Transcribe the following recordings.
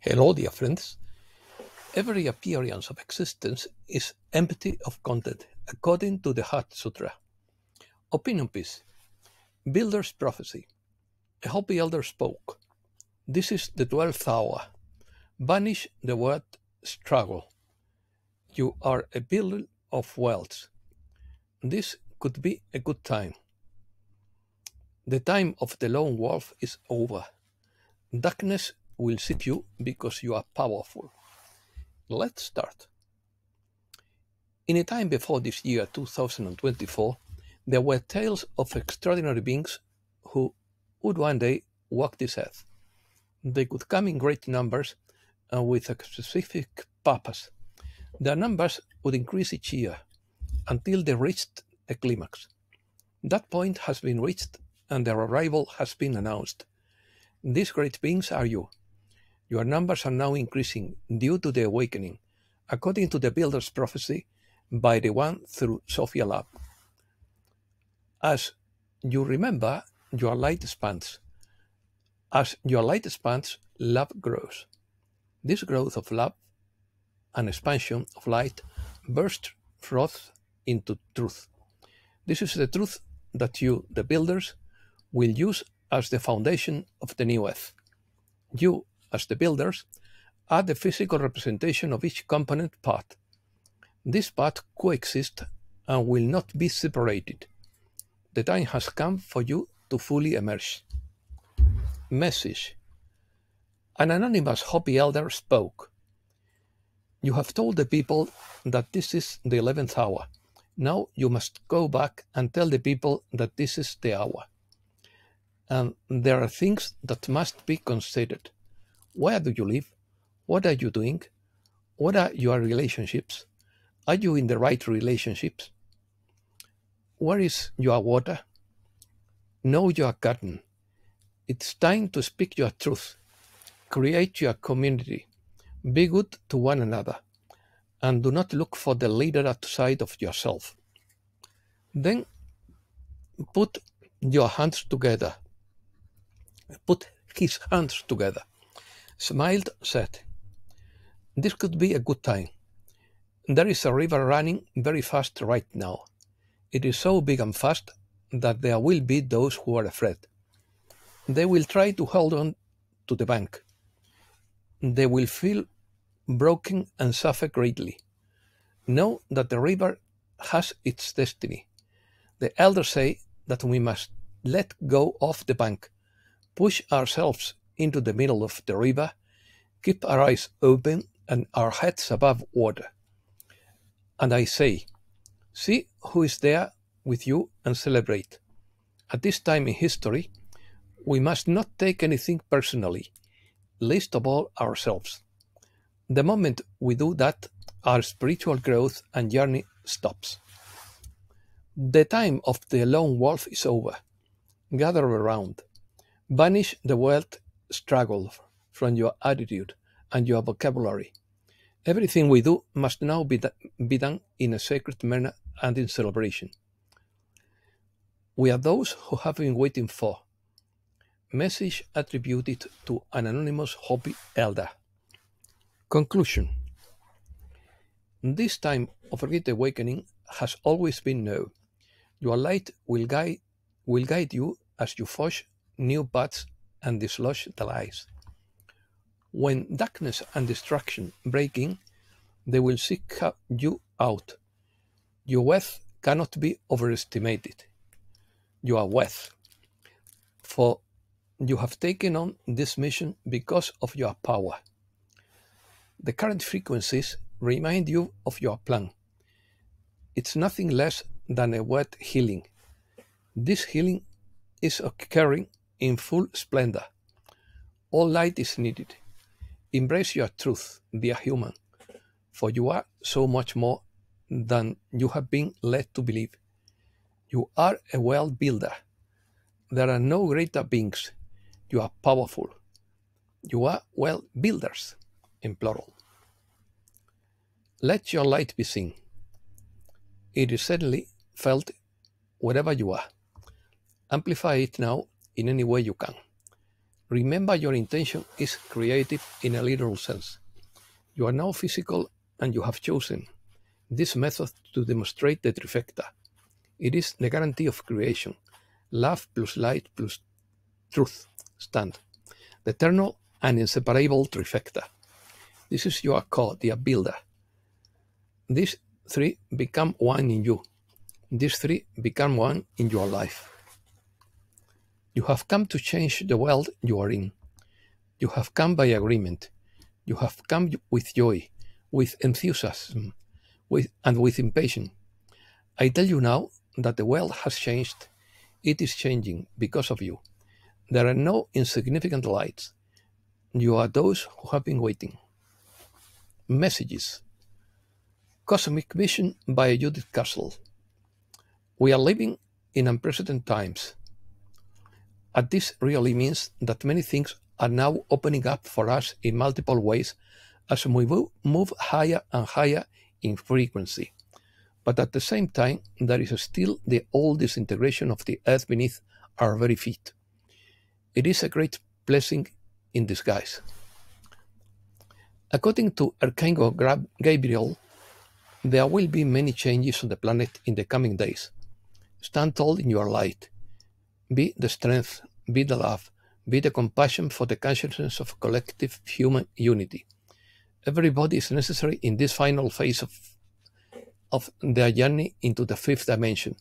Hello, dear friends. Every appearance of existence is empty of content, according to the Heart Sutra. Opinion piece. Builder's prophecy. A Hopi elder spoke. This is the 12th hour. Banish the word struggle. You are a builder of wealth. This could be a good time. The time of the lone wolf is over. Darkness will seek you because you are powerful. Let's start. In a time before this year 2024, there were tales of extraordinary beings who would one day walk this earth. They could come in great numbers and with a specific purpose. Their numbers would increase each year until they reached a climax. That point has been reached and their arrival has been announced. These great beings are you. Your numbers are now increasing due to the awakening, according to the Builder's prophecy by the one through Sophia Lab. As you remember, your light expands. As your light expands, love grows. This growth of love and expansion of light bursts forth into truth. This is the truth that you, the builders, will use as the foundation of the new earth. You, as the builders, are the physical representation of each component part. This part coexists and will not be separated. The time has come for you to fully emerge. Message. An anonymous Hopi elder spoke. You have told the people that this is the 11th hour. Now you must go back and tell the people that this is the hour. And there are things that must be considered. Where do you live? What are you doing? What are your relationships? Are you in the right relationships? Where is your water? Know your garden. It's time to speak your truth. Create your community. Be good to one another. And do not look for the leader outside of yourself. Then put your hands together. Put his hands together. Smiled, said, this could be a good time. There is a river running very fast right now. It is so big and fast that there will be those who are afraid. They will try to hold on to the bank. They will feel broken and suffer greatly. Know that the river has its destiny. The elders say that we must let go of the bank, push ourselves into the middle of the river, keep our eyes open and our heads above water. And I say, see who is there with you and celebrate. At this time in history, we must not take anything personally, least of all ourselves. The moment we do that, our spiritual growth and journey stops. The time of the lone wolf is over. Gather around. Banish the word struggle from your attitude and your vocabulary. Everything we do must now be done in a sacred manner and in celebration. We are those who have been waiting for. Message attributed to an anonymous Hopi elder. Conclusion. This time of great awakening has always been known. Your light will guide you as you forge new paths and dislodge the lies. When darkness and destruction break in, they will seek you out. Your worth cannot be overestimated. You are worth, for you have taken on this mission because of your power. The current frequencies remind you of your plan. It's nothing less than a word healing. This healing is occurring in full splendor. All light is needed. Embrace your truth, dear human, for you are so much more than you have been led to believe. You are a world builder. There are no greater beings. You are powerful. You are world builders, in plural. Let your light be seen. It is certainly felt wherever you are. Amplify it now in any way you can. Remember, your intention is creative in a literal sense. You are now physical and you have chosen this method to demonstrate the trifecta. It is the guarantee of creation. Love plus light plus truth stand. The eternal and inseparable trifecta. This is your core, dear builder. These three become one in you. These three become one in your life. You have come to change the world you are in. You have come by agreement. You have come with joy, with enthusiasm, and with impatience. I tell you now that the world has changed. It is changing because of you. There are no insignificant lights. You are those who have been waiting. Messages. Cosmic Vision by Judith Castle. We are living in unprecedented times. And this really means that many things are now opening up for us in multiple ways as we move higher and higher in frequency. But at the same time, there is still the old disintegration of the earth beneath our very feet. It is a great blessing in disguise. According to Archangel Gabriel, there will be many changes on the planet in the coming days. Stand tall in your light. Be the strength, be the love, be the compassion for the consciousness of collective human unity. Everybody is necessary in this final phase of their journey into the fifth dimension.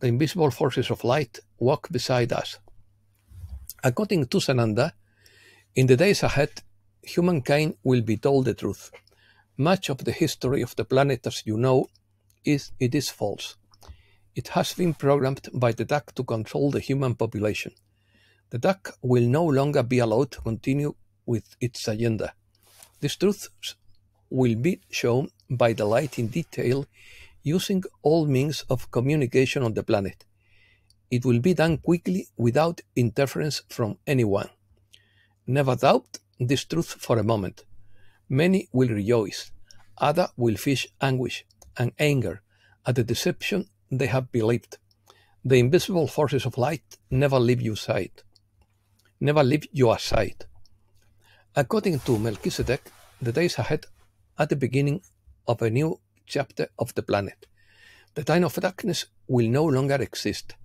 The invisible forces of light walk beside us. According to Sananda, in the days ahead, humankind will be told the truth. Much of the history of the planet, as you know, is false. It has been programmed by the duck to control the human population. The duck will no longer be allowed to continue with its agenda. These truths will be shown by the light in detail using all means of communication on the planet. It will be done quickly without interference from anyone. Never doubt this truth for a moment. Many will rejoice, others will feel anguish and anger at the deception they have believed. The invisible forces of light never leave your side. Never leave your side. According to Melchizedek, the days ahead are the beginning of a new chapter of the planet. The time of darkness will no longer exist.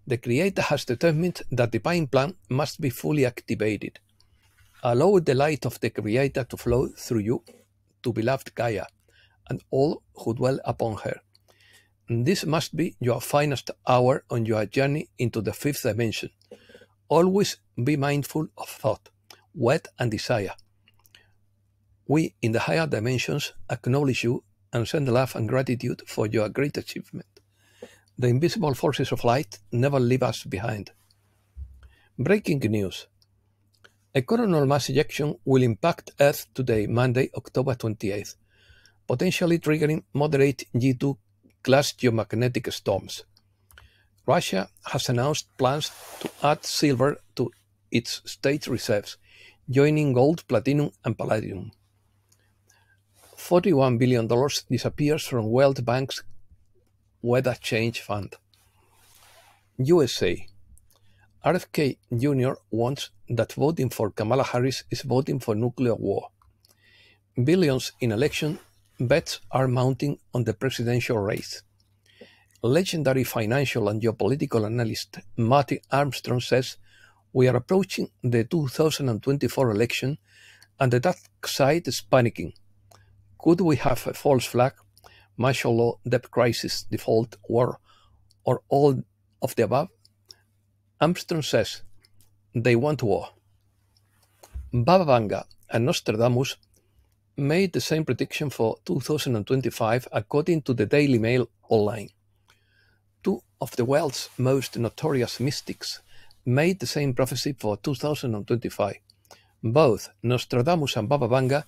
The Creator has determined that the divine plan must be fully activated. Allow the light of the Creator to flow through you to beloved Gaia and all who dwell upon her. This must be your finest hour on your journey into the fifth dimension. Always be mindful of thought, word, and desire. We in the higher dimensions acknowledge you and send love and gratitude for your great achievement. The invisible forces of light never leave us behind. Breaking news. A coronal mass ejection will impact Earth today, Monday, October 28th, potentially triggering moderate G2 class geomagnetic storms. Russia has announced plans to add silver to its state reserves, joining gold, platinum, and palladium. $41 billion disappears from World Bank's Weather Change Fund. USA. RFK Jr. wants that voting for Kamala Harris is voting for nuclear war. Billions in election bets are mounting on the presidential race. Legendary financial and geopolitical analyst Marty Armstrong says we are approaching the 2024 election and the dark side is panicking. Could we have a false flag, martial law, debt crisis, default, war, or all of the above? Armstrong says they want war. Baba Vanga and Nostradamus made the same prediction for 2025 according to the Daily Mail online. Two of the world's most notorious mystics made the same prophecy for 2025. Both Nostradamus and Baba Vanga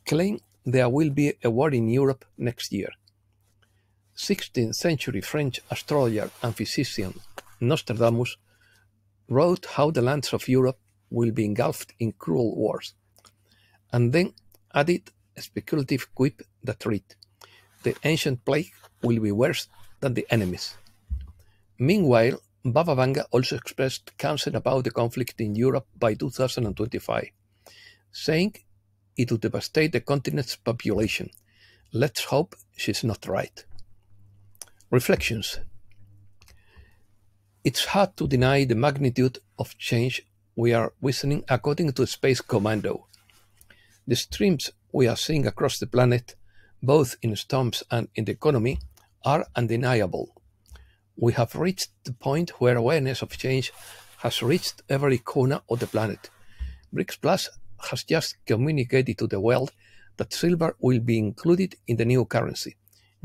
claim there will be a war in Europe next year. 16th century French astrologer and physician Nostradamus wrote how the lands of Europe will be engulfed in cruel wars, and then added a speculative quip that read, "The ancient plague will be worse than the enemies." Meanwhile, Baba Vanga also expressed concern about the conflict in Europe by 2025, saying it would devastate the continent's population. Let's hope she's not right. Reflections. It's hard to deny the magnitude of change we are witnessing according to Space Commando. The streams we are seeing across the planet, both in storms and in the economy, are undeniable. We have reached the point where awareness of change has reached every corner of the planet. BRICS Plus has just communicated to the world that silver will be included in the new currency,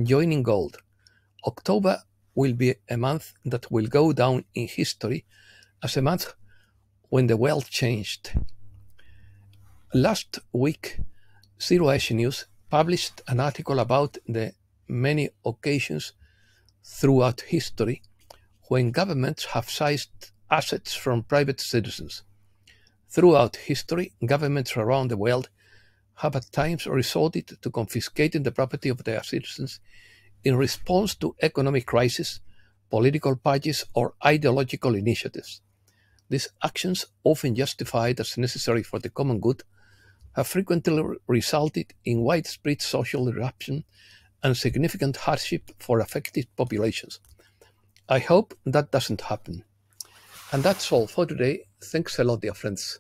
joining gold. October will be a month that will go down in history as a month when the world changed. Last week, Zero Edge News published an article about the many occasions throughout history when governments have seized assets from private citizens. Throughout history, governments around the world have at times resorted to confiscating the property of their citizens in response to economic crisis, political purges, or ideological initiatives. These actions, often justified as necessary for the common good, have frequently resulted in widespread social disruption and significant hardship for affected populations. I hope that doesn't happen. And that's all for today. Thanks a lot, dear friends.